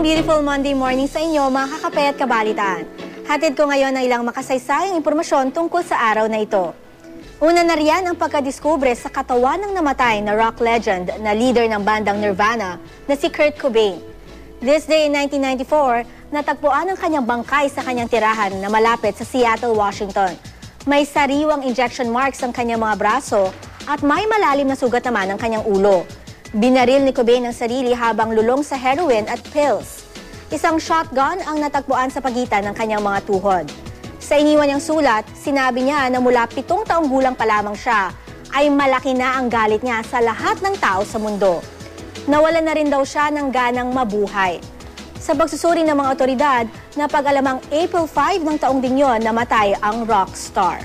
Isang beautiful Monday morning sa inyo, mga kakape at kabalitaan. Hatid ko ngayon ang ilang makasaysayang impormasyon tungkol sa araw na ito. Una na riyan ang pagkadiskubre sa katawan ng namatay na rock legend na leader ng bandang Nirvana na si Kurt Cobain. This day in 1994, natagpuan ang kanyang bangkay sa kanyang tirahan na malapit sa Seattle, Washington. May sariwang injection marks ang kanyang mga braso at may malalim na sugat naman ang kanyang ulo. Binaril ni Cobain ang sarili habang lulong sa heroin at pills. Isang shotgun ang natagpuan sa pagitan ng kanyang mga tuhod. Sa iniwan niyang sulat, sinabi niya na mula 7 taong gulang pa lamang siya, ay malaki na ang galit niya sa lahat ng tao sa mundo. Nawalan na rin daw siya ng ganang mabuhay. Sa pagsusuri ng mga otoridad, napag-alamang April 5 ng taong din yon namatay ang rock star.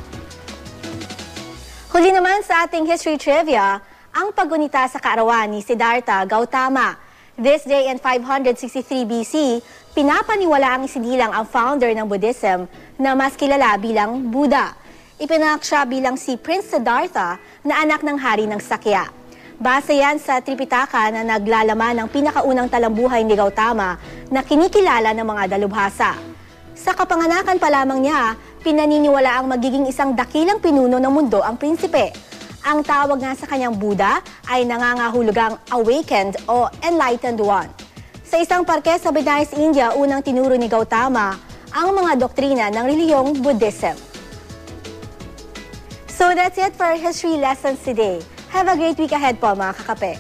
Huli naman sa ating history trivia, ang paggunita sa kaarawan ni Siddhartha Gautama. This day in 563 BC, pinapaniwala ang isinilang ang founder ng Buddhism na mas kilala bilang Buddha. Ipinanak siya bilang si Prince Siddhartha na anak ng hari ng Sakya. Base yan sa Tripitaka na naglalaman ng pinakaunang talambuhay ni Gautama na kinikilala ng mga dalubhasa. Sa kapanganakan pa lamang niya, pinaniniwala ang magiging isang dakilang pinuno ng mundo ang prinsipe. Ang tawag nga sa kanyang Buddha ay nangangahulugang awakened o enlightened one. Sa isang parke sa Benares, India, unang tinuro ni Gautama ang mga doktrina ng relihiyong Buddhism. So that's it for our history lessons today. Have a great week ahead po, mga kakape.